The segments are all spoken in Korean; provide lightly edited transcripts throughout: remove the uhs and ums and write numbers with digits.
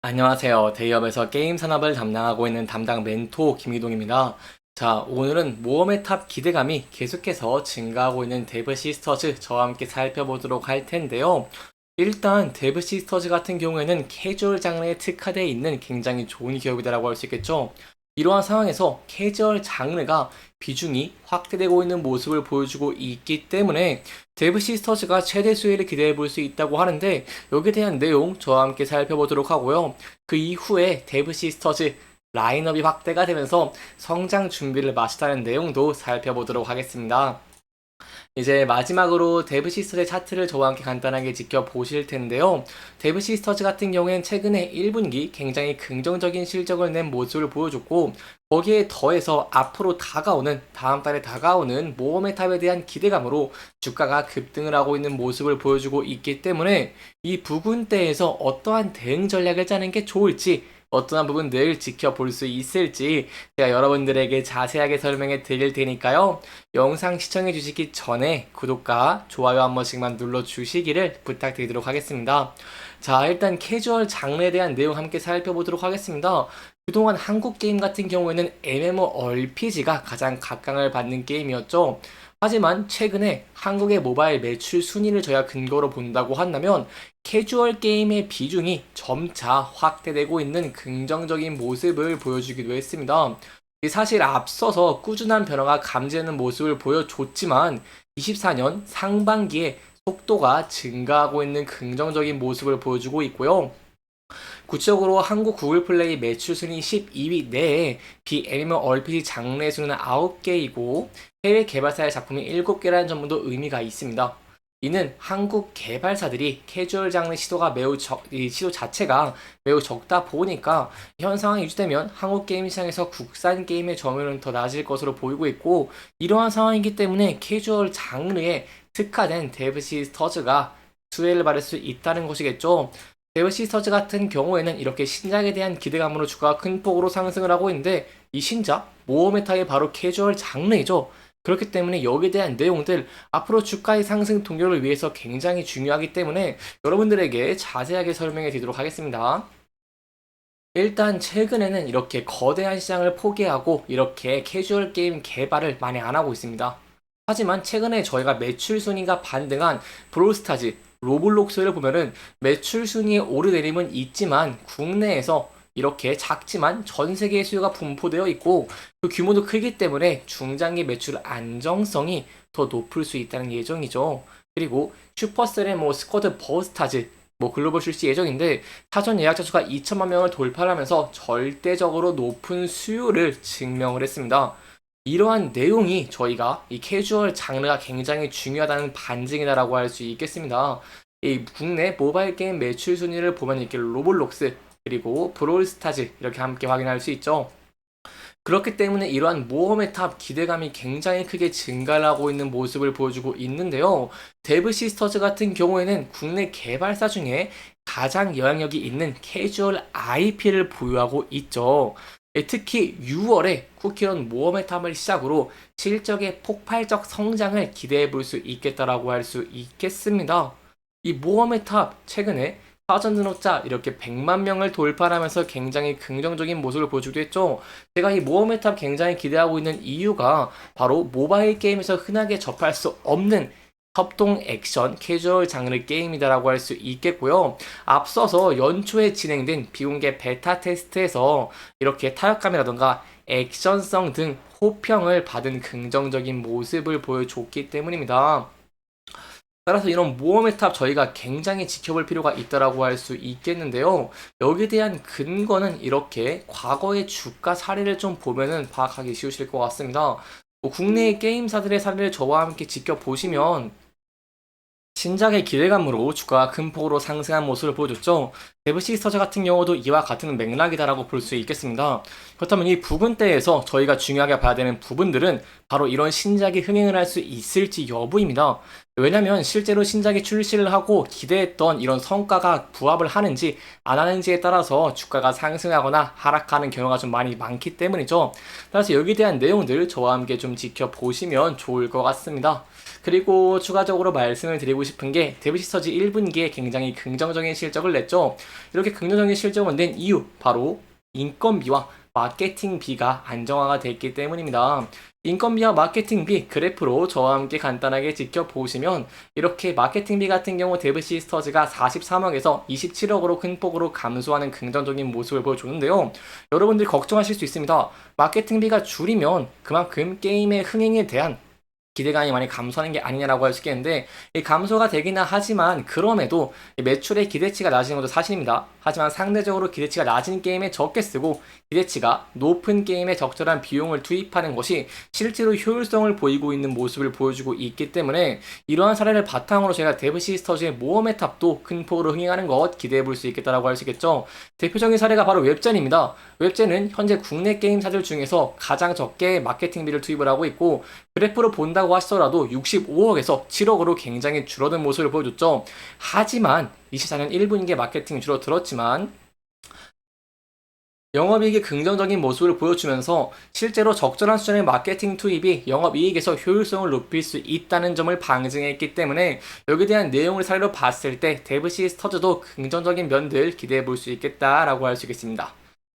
안녕하세요. 대기업에서 게임 산업을 담당하고 있는 담당 멘토 김기동입니다. 자, 오늘은 모험의 탑 기대감이 계속해서 증가하고 있는 데브 시스터즈 저와 함께 살펴보도록 할 텐데요. 일단 데브 시스터즈 같은 경우에는 캐주얼 장르에 특화되어 있는 굉장히 좋은 기업이다라고 할 수 있겠죠. 이러한 상황에서 캐주얼 장르가 비중이 확대되고 있는 모습을 보여주고 있기 때문에 데브 시스터즈가 최대 수혜를 기대해 볼 수 있다고 하는데 여기에 대한 내용 저와 함께 살펴보도록 하고요. 그 이후에 데브 시스터즈 라인업이 확대가 되면서 성장 준비를 마쳤다는 내용도 살펴보도록 하겠습니다. 이제 마지막으로 데브 시스터즈의 차트를 저와 함께 간단하게 지켜보실 텐데요. 데브 시스터즈 같은 경우엔 최근에 1분기 굉장히 긍정적인 실적을 낸 모습을 보여줬고 거기에 더해서 앞으로 다가오는 다음 달에 다가오는 모험의 탑에 대한 기대감으로 주가가 급등을 하고 있는 모습을 보여주고 있기 때문에 이 부근대에서 어떠한 대응 전략을 짜는 게 좋을지 어떠한 부분들 지켜볼 수 있을지 제가 여러분들에게 자세하게 설명해 드릴 테니까요. 영상 시청해 주시기 전에 구독과 좋아요 한 번씩만 눌러 주시기를 부탁드리도록 하겠습니다. 자, 일단 캐주얼 장르에 대한 내용 함께 살펴보도록 하겠습니다. 그동안 한국 게임 같은 경우에는 MMORPG가 가장 각광을 받는 게임이었죠. 하지만 최근에 한국의 모바일 매출 순위를 저희가 근거로 본다고 한다면 캐주얼 게임의 비중이 점차 확대되고 있는 긍정적인 모습을 보여주기도 했습니다. 사실 앞서서 꾸준한 변화가 감지되는 모습을 보여줬지만 24년 상반기에 속도가 증가하고 있는 긍정적인 모습을 보여주고 있고요. 구체적으로 한국 구글 플레이 매출 순위 12위 내에 MMORPG 장르의 수는 9개이고 해외 개발사의 작품이 7개라는 점도 의미가 있습니다. 이는 한국 개발사들이 캐주얼 장르 시도가 이 시도 자체가 매우 적다 보니까 현 상황이 유지되면 한국 게임 시장에서 국산 게임의 점유율은 더 낮을 것으로 보이고 있고 이러한 상황이기 때문에 캐주얼 장르에 특화된 데브 시스터즈가 수혜를 받을 수 있다는 것이겠죠. 데브 시스터즈 같은 경우에는 이렇게 신작에 대한 기대감으로 주가가 큰 폭으로 상승을 하고 있는데 이 신작 모험의 타입 바로 캐주얼 장르이죠. 그렇기 때문에 여기에 대한 내용들 앞으로 주가의 상승 동력을 위해서 굉장히 중요하기 때문에 여러분들에게 자세하게 설명해 드리도록 하겠습니다. 일단 최근에는 이렇게 거대한 시장을 포기하고 이렇게 캐주얼 게임 개발을 많이 안 하고 있습니다. 하지만 최근에 저희가 매출 순위가 반등한 브롤스타즈, 로블록스를 보면은 매출 순위의 오르내림은 있지만 국내에서 이렇게 작지만 전 세계의 수요가 분포되어 있고 그 규모도 크기 때문에 중장기 매출 안정성이 더 높을 수 있다는 예정이죠. 그리고 슈퍼셀의 스쿼드 버스타즈 글로벌 출시 예정인데 사전 예약자 수가 2천만 명을 돌파하면서 절대적으로 높은 수요를 증명을 했습니다. 이러한 내용이 저희가 이 캐주얼 장르가 굉장히 중요하다는 반증이다라고 할 수 있겠습니다. 이 국내 모바일 게임 매출 순위를 보면 이렇게 로블록스 그리고 브롤스타즈 이렇게 함께 확인할 수 있죠. 그렇기 때문에 이러한 모험의 탑 기대감이 굉장히 크게 증가를 하고 있는 모습을 보여주고 있는데요. 데브 시스터즈 같은 경우에는 국내 개발사 중에 가장 영향력이 있는 캐주얼 IP를 보유하고 있죠. 특히 6월에 쿠키런 모험의 탑을 시작으로 실적의 폭발적 성장을 기대해 볼 수 있겠다라고 할 수 있겠습니다. 이 모험의 탑 최근에 사전 등록자 이렇게 100만 명을 돌파하면서 굉장히 긍정적인 모습을 보여주기도 했죠. 제가 이 모험의 탑 굉장히 기대하고 있는 이유가 바로 모바일 게임에서 흔하게 접할 수 없는 협동 액션 캐주얼 장르 게임이다라고 할 수 있겠고요. 앞서서 연초에 진행된 비공개 베타 테스트에서 이렇게 타격감이라던가 액션성 등 호평을 받은 긍정적인 모습을 보여줬기 때문입니다. 따라서 이런 모험의 탑 저희가 굉장히 지켜볼 필요가 있다라고 할 수 있겠는데요. 여기에 대한 근거는 이렇게 과거의 주가 사례를 좀 보면은 파악하기 쉬우실 것 같습니다. 국내의 게임사들의 사례를 저와 함께 지켜보시면 신작의 기대감으로 주가가 큰 폭으로 상승한 모습을 보여줬죠. 데브 시스터즈 같은 경우도 이와 같은 맥락이다라고 볼 수 있겠습니다. 그렇다면 이 부분대에서 저희가 중요하게 봐야 되는 부분들은 바로 이런 신작이 흥행을 할 수 있을지 여부입니다. 왜냐면 실제로 신작이 출시를 하고 기대했던 이런 성과가 부합을 하는지 안 하는지에 따라서 주가가 상승하거나 하락하는 경우가 좀 많이 많기 때문이죠. 따라서 여기에 대한 내용들 저와 함께 좀 지켜보시면 좋을 것 같습니다. 그리고 추가적으로 말씀을 드리고 싶은 게 데브 시스터즈 1분기에 굉장히 긍정적인 실적을 냈죠. 이렇게 긍정적인 실적을 낸 이유 바로 인건비와 마케팅비가 안정화가 됐기 때문입니다. 인건비와 마케팅비 그래프로 저와 함께 간단하게 지켜보시면 이렇게 마케팅비 같은 경우 데브시스터즈가 43억에서 27억으로 큰 폭으로 감소하는 긍정적인 모습을 보여주는데요. 여러분들이 걱정하실 수 있습니다. 마케팅비가 줄이면 그만큼 게임의 흥행에 대한 기대감이 많이 감소하는 게 아니냐라고 할 수 있겠는데, 이 감소가 되기는 하지만 그럼에도 매출의 기대치가 낮은 것도 사실입니다. 하지만 상대적으로 기대치가 낮은 게임에 적게 쓰고 기대치가 높은 게임에 적절한 비용을 투입하는 것이 실제로 효율성을 보이고 있는 모습을 보여주고 있기 때문에 이러한 사례를 바탕으로 저희가 데브시스터즈의 모험의 탑도 큰 폭으로 흥행하는 것 기대해 볼 수 있겠다라고 할 수 있겠죠. 대표적인 사례가 바로 웹젠입니다. 웹젠은 현재 국내 게임사들 중에서 가장 적게 마케팅비를 투입을 하고 있고, 그래프로 본다고 하시더라도 65억에서 7억으로 굉장히 줄어든 모습을 보여줬죠. 하지만 24년 1분기에 마케팅이 줄어들었지만 영업이익이 긍정적인 모습을 보여주면서 실제로 적절한 수준의 마케팅 투입이 영업이익에서 효율성을 높일 수 있다는 점을 방증했기 때문에 여기에 대한 내용을 사례로 봤을 때 데브시스터즈도 긍정적인 면들 기대해 볼 수 있겠다라고 할 수 있겠습니다.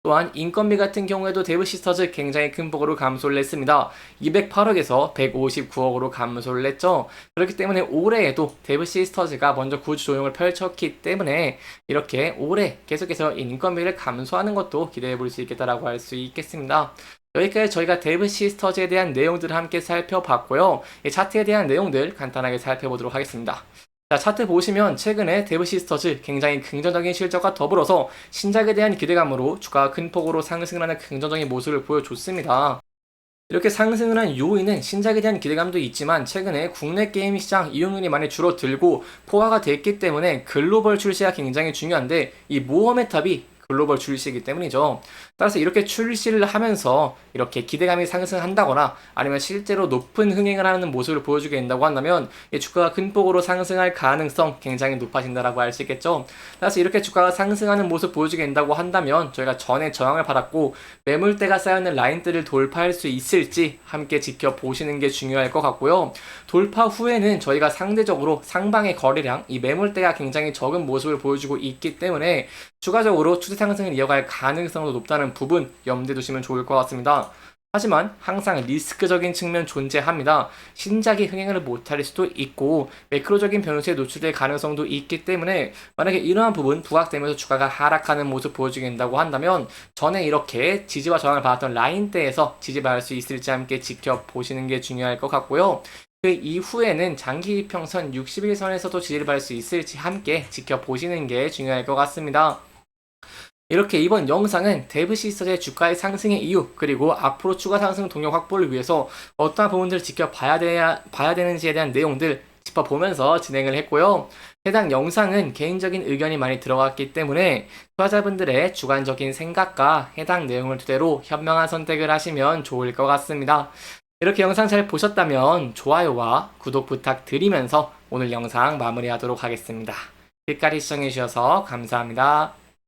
또한 인건비 같은 경우에도 데브시스터즈 굉장히 큰 폭으로 감소를 했습니다. 208억에서 159억으로 감소를 했죠. 그렇기 때문에 올해에도 데브시스터즈가 먼저 구조 조정을 펼쳤기 때문에 이렇게 올해 계속해서 인건비를 감소하는 것도 기대해 볼 수 있겠다라고 할 수 있겠습니다. 여기까지 저희가 데브시스터즈에 대한 내용들을 함께 살펴봤고요. 이 차트에 대한 내용들 간단하게 살펴보도록 하겠습니다. 자, 차트 보시면 최근에 데브시스터즈 굉장히 긍정적인 실적과 더불어서 신작에 대한 기대감으로 주가가 큰 폭으로 상승을 하는 긍정적인 모습을 보여줬습니다. 이렇게 상승을 한 요인은 신작에 대한 기대감도 있지만 최근에 국내 게임 시장 이용률이 많이 줄어들고 포화가 됐기 때문에 글로벌 출시가 굉장히 중요한데 이 모험의 탑이 글로벌 출시이기 때문이죠. 따라서 이렇게 출시를 하면서 이렇게 기대감이 상승한다거나 아니면 실제로 높은 흥행을 하는 모습을 보여주게 된다고 한다면 이 주가가 큰 폭으로 상승할 가능성 굉장히 높아진다라고 할 수 있겠죠. 따라서 이렇게 주가가 상승하는 모습 보여주게 된다고 한다면 저희가 전에 저항을 받았고 매물대가 쌓여있는 라인들을 돌파할 수 있을지 함께 지켜보시는 게 중요할 것 같고요. 돌파 후에는 저희가 상대적으로 상방의 거래량, 이 매물대가 굉장히 적은 모습을 보여주고 있기 때문에 추가적으로 추세 상승을 이어갈 가능성도 높다는 부분 염두에 두시면 좋을 것 같습니다. 하지만 항상 리스크적인 측면 존재합니다. 신작이 흥행을 못할 수도 있고 매크로적인 변수에 노출될 가능성도 있기 때문에 만약에 이러한 부분 부각되면서 주가가 하락하는 모습 보여주게 된다고 한다면 전에 이렇게 지지와 저항을 받았던 라인대에서 지지받을 수 있을지 함께 지켜보시는 게 중요할 것 같고요. 그 이후에는 장기 이평선 60일선에서도 지지를 받을 수 있을지 함께 지켜보시는 게 중요할 것 같습니다. 이렇게 이번 영상은 데브시스터즈의 주가의 상승의 이유 그리고 앞으로 추가 상승 동력 확보를 위해서 어떠한 부분들을 지켜봐야 되는지에 대한 내용들 짚어보면서 진행을 했고요. 해당 영상은 개인적인 의견이 많이 들어갔기 때문에 투자자분들의 주관적인 생각과 해당 내용을 토대로 현명한 선택을 하시면 좋을 것 같습니다. 이렇게 영상 잘 보셨다면 좋아요와 구독 부탁드리면서 오늘 영상 마무리하도록 하겠습니다. 끝까지 시청해주셔서 감사합니다.